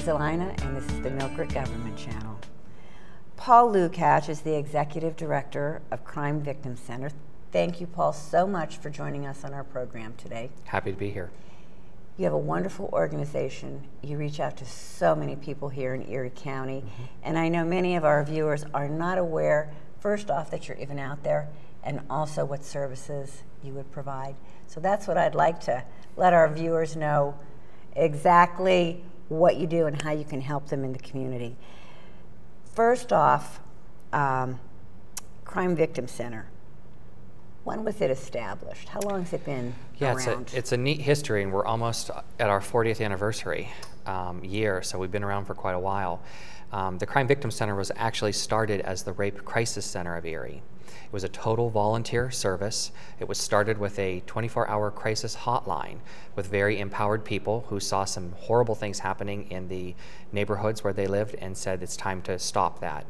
Zelina, and this is the Mill Creek Government Channel. Paul Lukacs is the Executive Director of Crime Victim Center. Thank you, Paul, so much for joining us on our program today. Happy to be here. You have a wonderful organization. You reach out to so many people here in Erie County, and I know many of our viewers are not aware, first off, that you're even out there, and also what services you would provide. So that's what I'd like to let our viewers know, exactly what you do and how you can help them in the community. First off, Crime Victim Center. When was it established? How long has it been around? It's a neat history, and we're almost at our 40th anniversary year, so we've been around for quite a while. The Crime Victim Center was actually started as the Rape Crisis Center of Erie. It was a total volunteer service. It was started with a 24-hour crisis hotline with very empowered people who saw some horrible things happening in the neighborhoods where they lived and said it's time to stop that.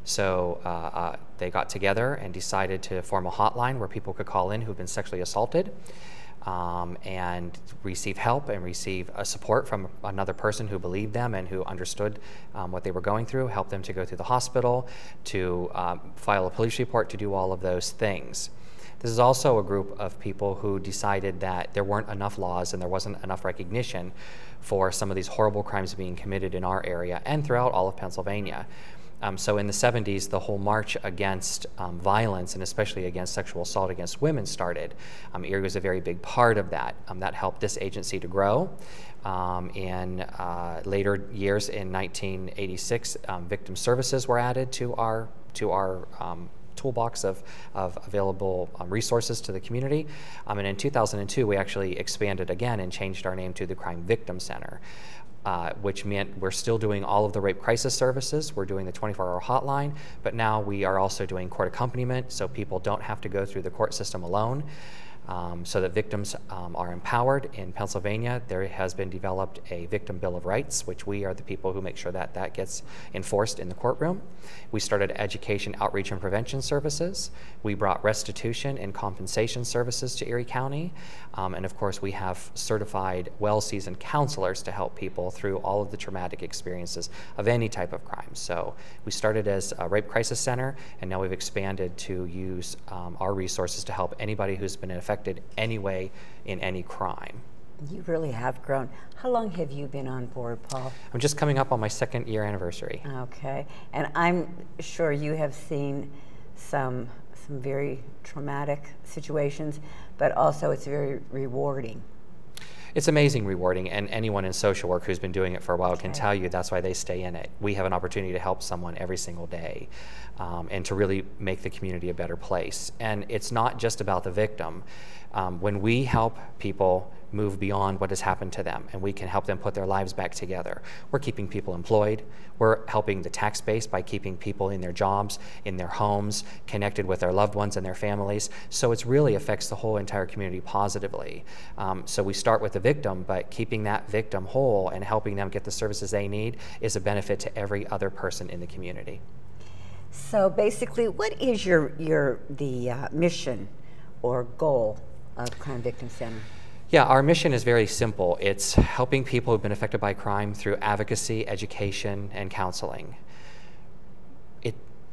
So they got together and decided to form a hotline where people could call in who've been sexually assaulted and receive help and receive support from another person who believed them and who understood what they were going through, help them to go through the hospital, to file a police report, to do all of those things. This is also a group of people who decided that there weren't enough laws and there wasn't enough recognition for some of these horrible crimes being committed in our area and throughout all of Pennsylvania. So in the 70s, the whole march against violence, and especially against sexual assault against women, started. Erie was a very big part of that. That helped this agency to grow. In later years, in 1986, victim services were added to our toolbox of available resources to the community. And in 2002, we actually expanded again and changed our name to the Crime Victim Center. Which meant we're still doing all of the rape crisis services. We're doing the 24-hour hotline, but now we are also doing court accompaniment, so people don't have to go through the court system alone. So that victims are empowered. In Pennsylvania, there has been developed a Victim Bill of Rights, which we are the people who make sure that that gets enforced in the courtroom. We started education, outreach, and prevention services. We brought restitution and compensation services to Erie County. And of course, we have certified, well-seasoned counselors to help people through all of the traumatic experiences of any type of crime. So we started as a Rape Crisis Center, and now we've expanded to use our resources to help anybody who's been affected anyway in any crime. You really have grown. How long have you been on board, Paul? I'm just coming up on my 2nd year anniversary. Okay, and I'm sure you have seen some very traumatic situations, but also it's very rewarding. It's amazing rewarding, and anyone in social work who's been doing it for a while can tell you that's why they stay in it. We have an opportunity to help someone every single day and to really make the community a better place. And it's not just about the victim. When we help people move beyond what has happened to them and we can help them put their lives back together, we're keeping people employed, we're helping the tax base by keeping people in their jobs, in their homes, connected with their loved ones and their families. So it really affects the whole entire community positively. So we start with the victim, but keeping that victim whole and helping them get the services they need is a benefit to every other person in the community. So basically, what is the mission or goal of Crime Victim Center? Yeah, our mission is very simple. It's helping people who've been affected by crime through advocacy, education, and counseling.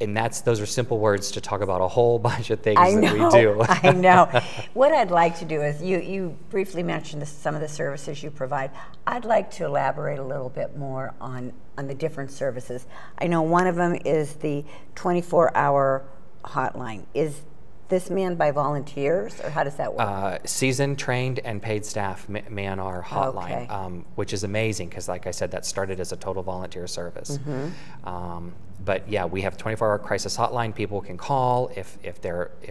And those are simple words to talk about a whole bunch of things that we do. I know. What I'd like to do is, you briefly mentioned some of the services you provide. I'd like to elaborate a little bit more on the different services. I know one of them is the 24-hour hotline. Is this manned by volunteers, or how does that work? Seasoned, trained, and paid staff man our hotline, which is amazing because, like I said, that started as a total volunteer service. But yeah, we have a 24-hour crisis hotline. People can call if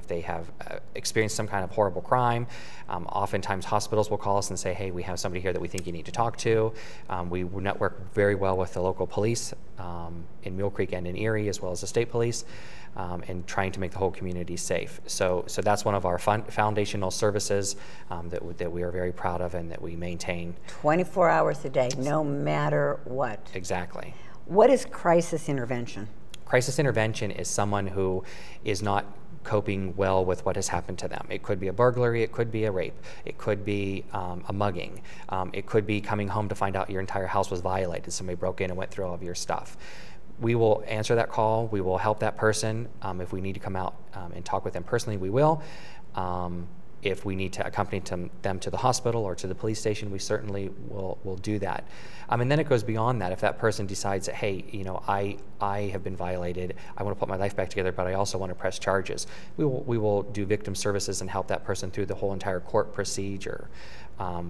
they have experienced some kind of horrible crime. Oftentimes, hospitals will call us and say, "Hey, we have somebody here that we think you need to talk to." We network very well with the local police in Mill Creek and in Erie, as well as the state police, and trying to make the whole community safe. So that's one of our foundational services that we are very proud of and that we maintain. 24 hours a day, no matter what. Exactly. What is crisis intervention? Crisis intervention is someone who is not coping well with what has happened to them. It could be a burglary, it could be a rape, it could be a mugging, it could be coming home to find out your entire house was violated, somebody broke in and went through all of your stuff. We will answer that call, we will help that person. If we need to come out and talk with them personally, we will. If we need to accompany them to the hospital or to the police station, we certainly will do that. And then it goes beyond that. If that person decides that, hey, you know, I have been violated, I want to put my life back together, but I also want to press charges, we will do victim services and help that person through the whole entire court procedure,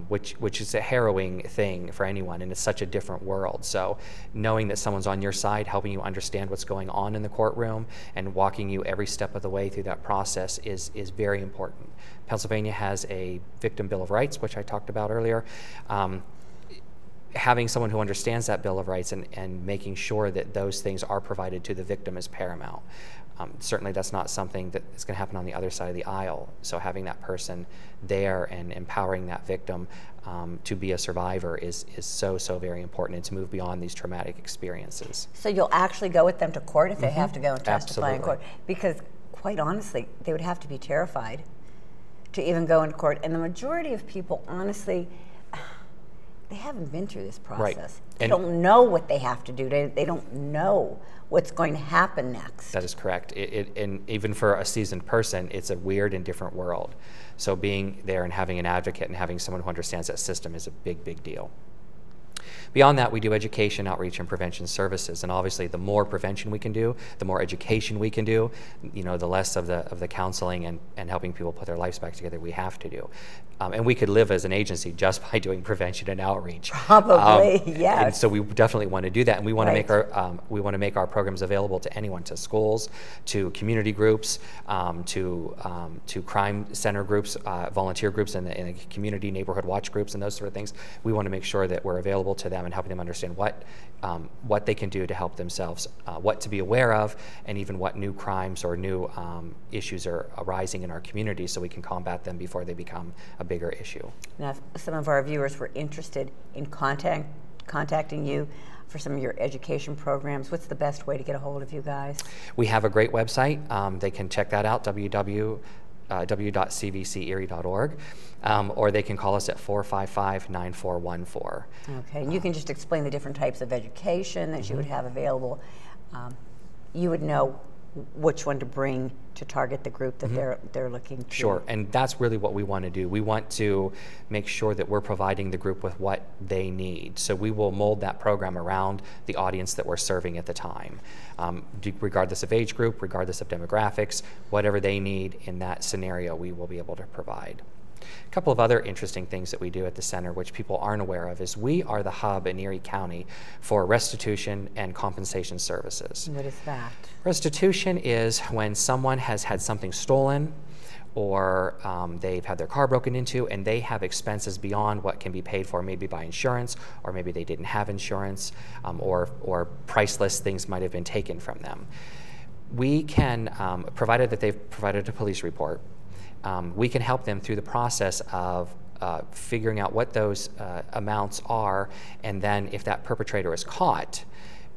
which is a harrowing thing for anyone, and it's such a different world. So knowing that someone's on your side, helping you understand what's going on in the courtroom and walking you every step of the way through that process is very important. Pennsylvania has a Victim Bill of Rights, which I talked about earlier. Having someone who understands that Bill of Rights and making sure that those things are provided to the victim is paramount. Certainly that's not something that is going to happen on the other side of the aisle. So having that person there and empowering that victim to be a survivor is so very important, and to move beyond these traumatic experiences. So you'll actually go with them to court if they have to go and testify in Absolutely. court? Because quite honestly, they would have to be terrified to even go into court. And the majority of people, honestly, they haven't been through this process. Right. They And don't know what they have to do. They don't know what's going to happen next. that is correct. And even for a seasoned person, it's a weird and different world. So being there and having an advocate and having someone who understands that system is a big deal. Beyond that, we do education, outreach, and prevention services. And obviously, the more prevention we can do, the more education we can do, you know, the less of the counseling and helping people put their lives back together we have to do. And we could live as an agency just by doing prevention and outreach. Probably, yes. And so we definitely want to do that, and we want Right. to make our programs available to anyone, to schools, to community groups, to crime center groups, volunteer groups, and the community neighborhood watch groups, and those sort of things. We want to make sure that we're available to them and helping them understand what they can do to help themselves, what to be aware of, and even what new crimes or new issues are arising in our community, so we can combat them before they become a bigger issue. Now, if some of our viewers were interested in contacting you for some of your education programs, what's the best way to get a hold of you guys? We have a great website. They can check that out, www.cvcerie.org, or they can call us at 455-9414. Okay, and you can just explain the different types of education that you would have available. You would know which one to bring to target the group that they're looking to. Sure, and that's really what we want to do. We want to make sure that we're providing the group with what they need. So we will mold that program around the audience that we're serving at the time, regardless of age group, regardless of demographics, whatever they need in that scenario, we will be able to provide. A couple of other interesting things that we do at the center, which people aren't aware of, is we are the hub in Erie County for restitution and compensation services. What is that? Restitution is when someone has had something stolen, or they've had their car broken into, and they have expenses beyond what can be paid for, maybe by insurance, or maybe they didn't have insurance, or priceless things might have been taken from them. We can, provided that they've provided a police report, we can help them through the process of figuring out what those amounts are, and then if that perpetrator is caught,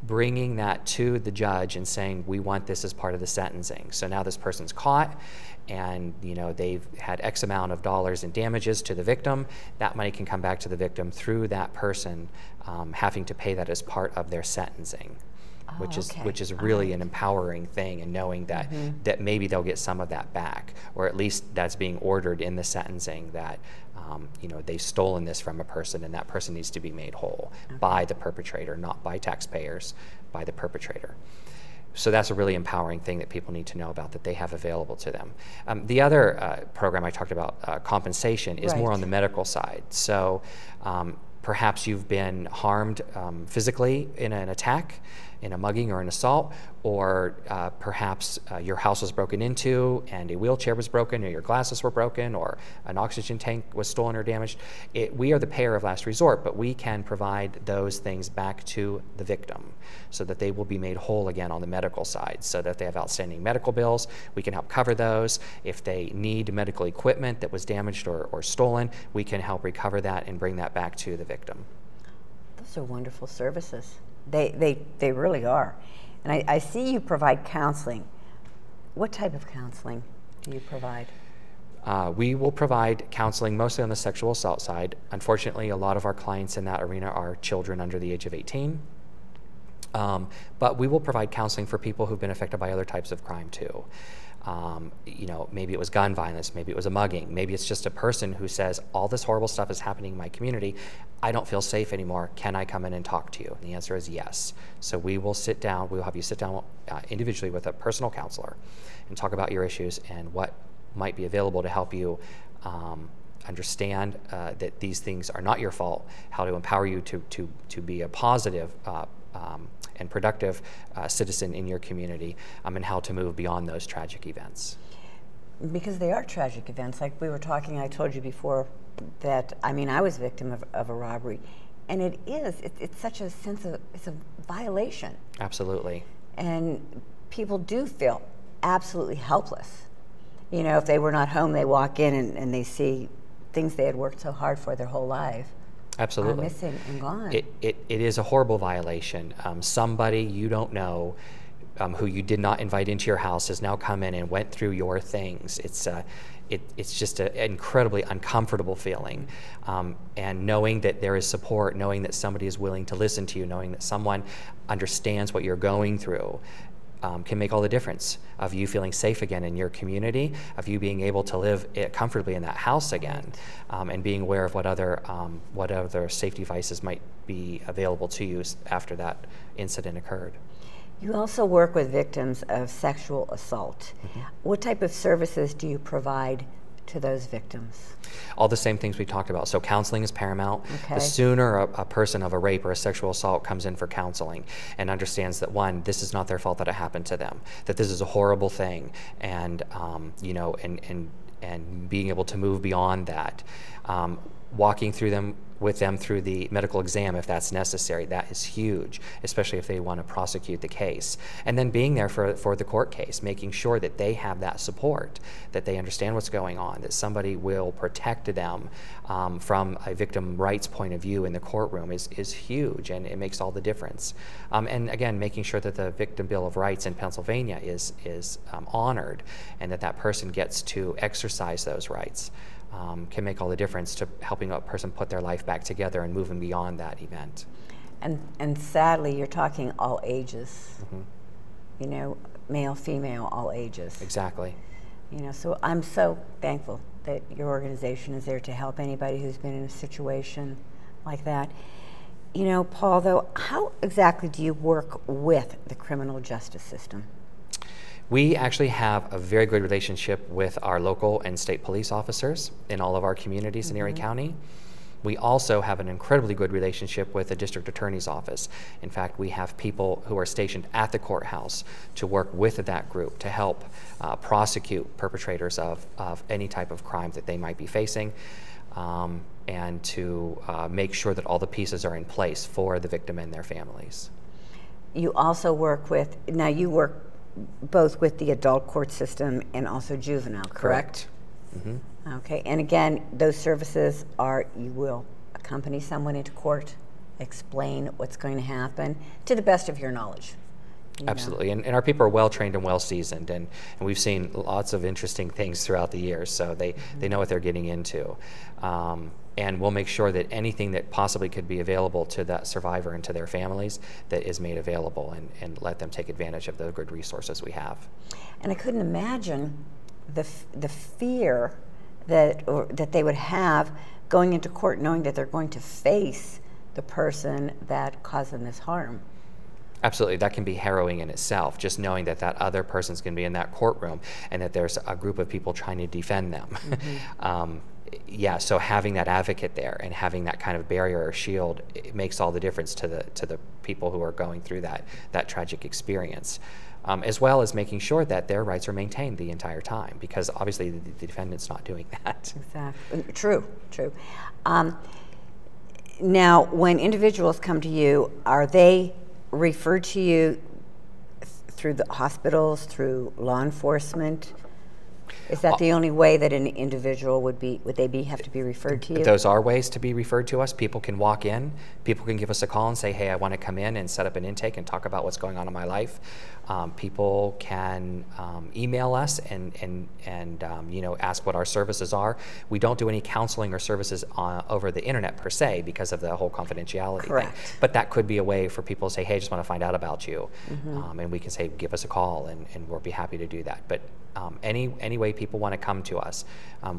bringing that to the judge and saying, we want this as part of the sentencing. So now this person's caught, and you know they've had X amount of dollars in damages to the victim. That money can come back to the victim through that person having to pay that as part of their sentencing. Which is really an empowering thing, and knowing that that maybe they'll get some of that back, or at least that's being ordered in the sentencing that you know they've stolen this from a person, and that person needs to be made whole by the perpetrator, not by taxpayers, by the perpetrator. So that's a really empowering thing that people need to know about, that they have available to them. The other program I talked about, compensation, is more on the medical side. So perhaps you've been harmed physically in an attack, in a mugging or an assault, or perhaps your house was broken into and a wheelchair was broken, or your glasses were broken, or an oxygen tank was stolen or damaged. We are the payer of last resort, but we can provide those things back to the victim so that they will be made whole again on the medical side. So that if they have outstanding medical bills, we can help cover those. If they need medical equipment that was damaged or stolen, we can help recover that and bring that back to the victim. Those are wonderful services. They really are. And I see you provide counseling. What type of counseling do you provide? We will provide counseling mostly on the sexual assault side. Unfortunately, a lot of our clients in that arena are children under the age of 18. But we will provide counseling for people who've been affected by other types of crime too. You know, maybe it was gun violence, maybe it was a mugging, maybe it's just a person who says, all this horrible stuff is happening in my community, I don't feel safe anymore, can I come in and talk to you? And the answer is yes. So we will sit down, we'll have you sit down individually with a personal counselor and talk about your issues and what might be available to help you understand that these things are not your fault, how to empower you to be a positive and productive citizen in your community, and how to move beyond those tragic events. Because they are tragic events. Like we were talking, I told you before that, I mean, I was a victim of a robbery. And it's such a sense of, it's a violation. Absolutely. And people do feel absolutely helpless. You know, if they were not home, they walk in and they see things they had worked so hard for their whole life. Absolutely. Are missing and gone. It is a horrible violation. Somebody you don't know, who you did not invite into your house, has now come in and went through your things. It's just an incredibly uncomfortable feeling. And knowing that there is support, knowing that somebody is willing to listen to you, knowing that someone understands what you're going through, can make all the difference of you feeling safe again in your community, of you being able to live comfortably in that house again, and being aware of what other safety devices might be available to you after that incident occurred. You also work with victims of sexual assault. Mm-hmm. What type of services do you provide to those victims? All the same things we talked about. So counseling is paramount. Okay. The sooner a person of a rape or a sexual assault comes in for counseling and understands that, one, this is not their fault that it happened to them, that this is a horrible thing, and you know, and being able to move beyond that, walking with them through the medical exam if that's necessary. That is huge, especially if they want to prosecute the case. And then being there for the court case, making sure that they have that support, that they understand what's going on, that somebody will protect them from a victim rights point of view in the courtroom is huge, and it makes all the difference. And again, making sure that the Victim Bill of Rights in Pennsylvania is honored, and that person gets to exercise those rights. Can make all the difference to helping a person put their life back together and moving beyond that event. And sadly, you're talking all ages. Mm-hmm. You know, male, female, all ages. Exactly. You know, so I'm so thankful that your organization is there to help anybody who's been in a situation like that. You know, Paul, though, how exactly do you work with the criminal justice system? We actually have a very good relationship with our local and state police officers in all of our communities in Erie County. We also have an incredibly good relationship with the district attorney's office. In fact, we have people who are stationed at the courthouse to work with that group to help prosecute perpetrators of any type of crime that they might be facing, and to make sure that all the pieces are in place for the victim and their families. You also work with, now you work both with the adult court system and also juvenile, correct? Mm-hmm. Okay, and again, those services are, you will accompany someone into court, explain what's going to happen to the best of your knowledge. Absolutely, and our people are well trained and well seasoned, and we've seen lots of interesting things throughout the years, so they know what they're getting into. And we'll make sure that anything that possibly could be available to that survivor and to their families that is made available, and let them take advantage of the good resources we have. And I couldn't imagine the fear that they would have going into court knowing that they're going to face the person that caused them this harm. Absolutely, that can be harrowing in itself, just knowing that other person's going to be in that courtroom and that there's a group of people trying to defend them. Mm-hmm. Yeah, so having that advocate there and having that kind of barrier or shield, it makes all the difference to the people who are going through that tragic experience, as well as making sure that their rights are maintained the entire time, because obviously the defendant's not doing that. Exactly. True. Now, when individuals come to you, are they referred to you through the hospitals, through law enforcement, Is that the only way that an individual would they have to be referred to you? Those are ways to be referred to us. People can walk in, people can give us a call and say, hey, I want to come in and set up an intake and talk about what's going on in my life. People can email us and ask what our services are. We don't do any counseling or services over the internet per se because of the whole confidentiality Correct. thing. But that could be a way for people to say, hey, I just want to find out about you. And we can say, give us a call, and we'll be happy to do that. But any way people want to come to us,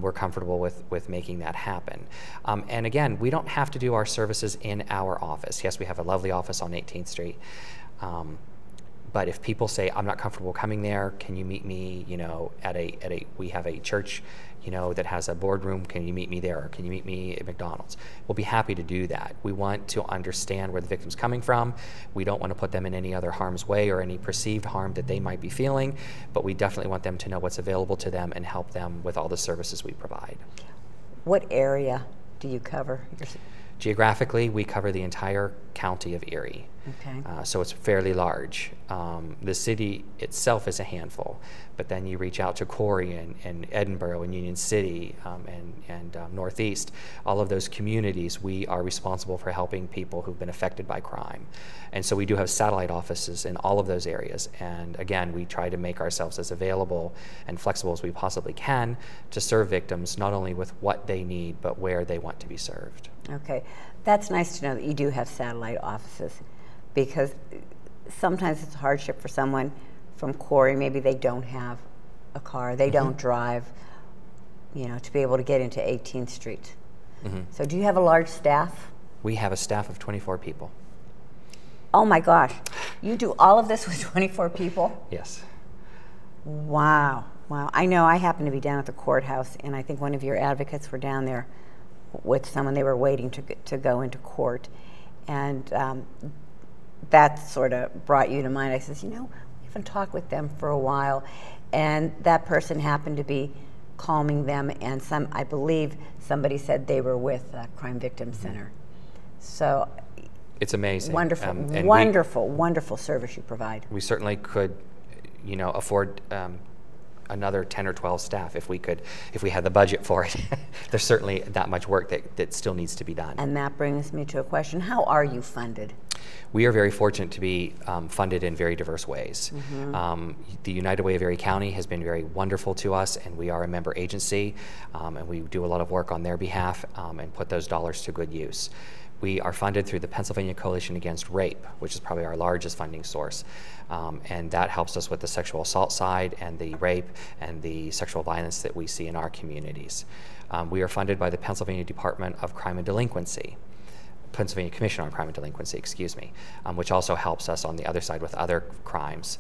we're comfortable with making that happen. And again, we don't have to do our services in our office. Yes, we have a lovely office on 18th Street. But if people say, I'm not comfortable coming there, can you meet me, we have a church, that has a boardroom, can you meet me there? Or can you meet me at McDonald's? We'll be happy to do that. We want to understand where the victim's coming from. We don't want to put them in any other harm's way or any perceived harm that they might be feeling, but we definitely want them to know what's available to them and help them with all the services we provide. What area do you cover? Geographically, we cover the entire county of Erie. Okay. So it's fairly large. The city itself is a handful, but then you reach out to Corey and Edinburgh and Union City and Northeast. All of those communities, we are responsible for helping people who've been affected by crime. And so we do have satellite offices in all of those areas. And again, we try to make ourselves as available and flexible as we possibly can to serve victims, not only with what they need, but where they want to be served. Okay. That's nice to know that you do have satellite offices, because sometimes it's a hardship for someone from Corey. Maybe they don't have a car, they don't drive, to be able to get into 18th Street. So do you have a large staff? We have a staff of 24 people. Oh my gosh, you do all of this with 24 people? Yes. Wow. I know I happened to be down at the courthouse, and I think one of your advocates were down there with someone. They were waiting to go into court, and that sort of brought you to mind. I says, we haven't talked with them for a while, and that person happened to be calming them, and I believe somebody said they were with Crime Victim Center. So it's amazing. Wonderful, wonderful service you provide. We certainly could, afford another 10 or 12 staff if we had the budget for it. There's certainly that much work that still needs to be done. And that brings me to a question. How are you funded? We are very fortunate to be funded in very diverse ways. The United Way of Erie County has been very wonderful to us, and we are a member agency, and we do a lot of work on their behalf and put those dollars to good use. We are funded through the Pennsylvania Coalition Against Rape, which is probably our largest funding source. And that helps us with the sexual assault side and the rape and the sexual violence that we see in our communities. We are funded by the Pennsylvania Department of Crime and Delinquency, Pennsylvania Commission on Crime and Delinquency, which also helps us on the other side with other crimes,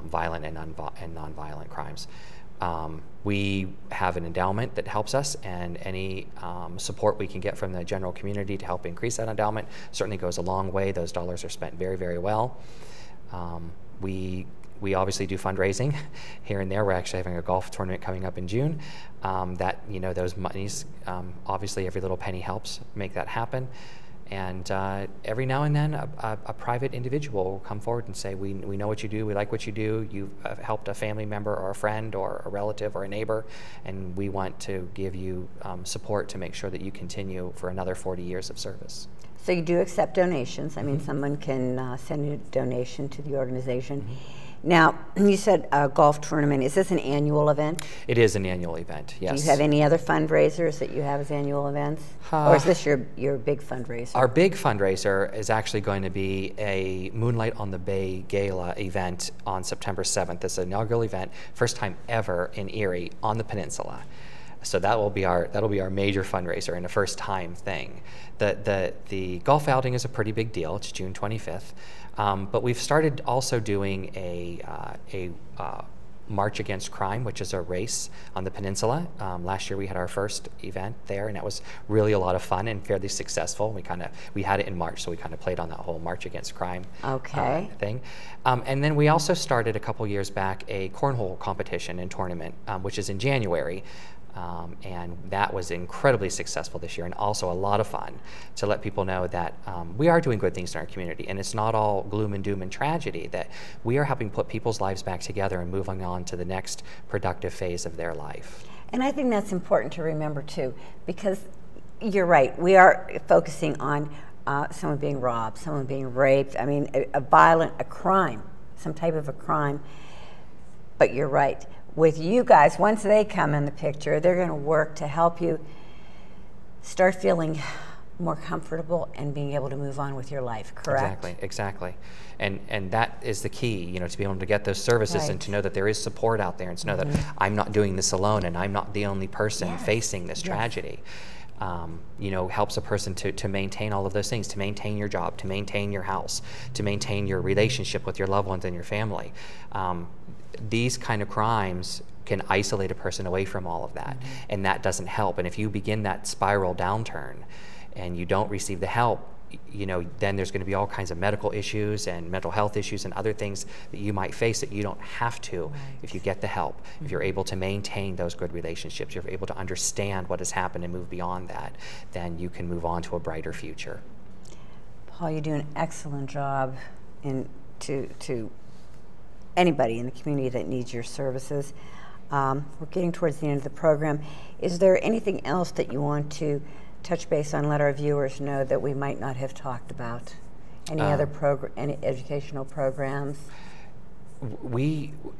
violent and nonviolent crimes. We have an endowment that helps us, and any support we can get from the general community to help increase that endowment certainly goes a long way. Those dollars are spent very, very well. We obviously do fundraising here and there. We're actually having a golf tournament coming up in June. Those monies, obviously every little penny helps make that happen. And every now and then, a private individual will come forward and say, we know what you do, we like what you do, you've helped a family member or a friend or a relative or a neighbor, and we want to give you support to make sure that you continue for another 40 years of service. So you do accept donations. I mean, someone can send a donation to the organization. Now, you said a golf tournament. Is this an annual event? It is an annual event, yes. Do you have any other fundraisers that you have as annual events? Or is this your big fundraiser? Our big fundraiser is actually going to be a Moonlight on the Bay Gala event on September 7th. It's an inaugural event, first time ever in Erie on the peninsula. So that'll be our major fundraiser and a first time thing. The golf outing is a pretty big deal. It's June 25th. But we've started also doing a March Against Crime, which is a race on the peninsula. Last year we had our first event there, and that was really a lot of fun and fairly successful. We had it in March, so we kind of played on that whole March Against Crime thing. And then we also started a couple years back a cornhole competition and tournament, which is in January. And that was incredibly successful this year, and also a lot of fun to let people know that we are doing good things in our community, and it's not all gloom and doom and tragedy, that we are helping put people's lives back together and moving on to the next productive phase of their life. And I think that's important to remember too, because you're right, we are focusing on someone being robbed, someone being raped, I mean a crime, some type of a crime. But you're right, with you guys, once they come in the picture, they're going to work to help you start feeling more comfortable and being able to move on with your life, correct? Exactly. And that is the key, you know, to be able to get those services and to know that there is support out there, and to know that I'm not doing this alone and I'm not the only person facing this tragedy. You know, helps a person to maintain all of those things, to maintain your job, to maintain your house, to maintain your relationship with your loved ones and your family. These kind of crimes can isolate a person away from all of that, and that doesn't help. And if you begin that spiral downturn and you don't receive the help, you know, then there's going to be all kinds of medical issues and mental health issues and other things that you might face that you don't have to if you get the help, if you're able to maintain those good relationships, you're able to understand what has happened and move beyond that, then you can move on to a brighter future. Paul, you do an excellent job to anybody in the community that needs your services. We're getting towards the end of the program. Is there anything else that you want to touch base on, let our viewers know that we might not have talked about? Any other any educational programs?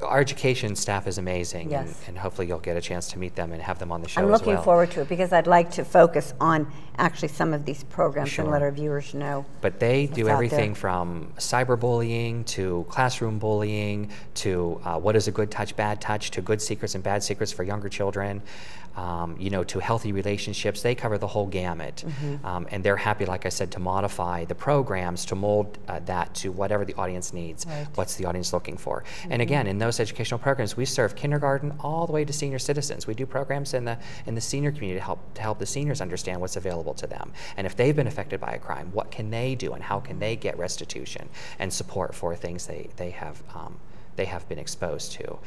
Our education staff is amazing, Yes. and hopefully you'll get a chance to meet them and have them on the show I'm as looking well. forward to it, because I'd like to focus on actually some of these programs Sure. and let our viewers know. But they do out there. everything from cyberbullying to classroom bullying to what is a good touch, bad touch, to good secrets and bad secrets for younger children, you know, to healthy relationships. They cover the whole gamut. And they're happy, like I said, to modify the programs to mold that to whatever the audience needs, what's the audience looking for. And again, in those educational programs, we serve kindergarten all the way to senior citizens. We do programs in the senior community to help the seniors understand what's available to them. And if they've been affected by a crime, what can they do and how can they get restitution and support for things they have been exposed to.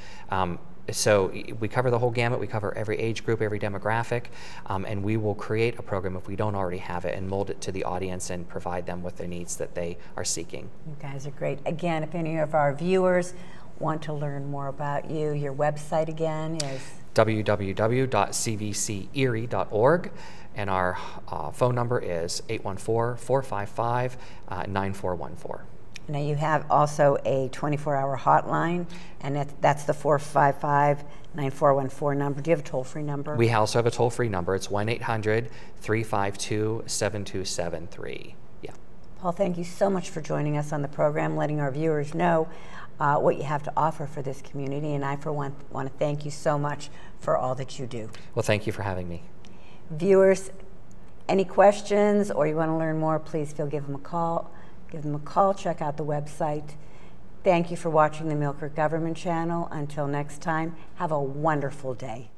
So we cover the whole gamut. We cover every age group, every demographic, and we will create a program if we don't already have it and mold it to the audience and provide them with the needs that they are seeking. You guys are great. Again, if any of our viewers want to learn more about you, your website again is? www.cvcerie.org, and our phone number is 814-455-9414. Now you have also a 24-hour hotline, and that's the 455-9414 number. Do you have a toll-free number? We also have a toll-free number. It's 1-800-352-7273. Yeah. Paul, thank you so much for joining us on the program, letting our viewers know what you have to offer for this community, and I, for one, want to thank you so much for all that you do. Well, thank you for having me. Viewers, any questions or you want to learn more, please give them a call. Give them a call, check out the website. Thank you for watching the Milk River Government Channel. Until next time, have a wonderful day.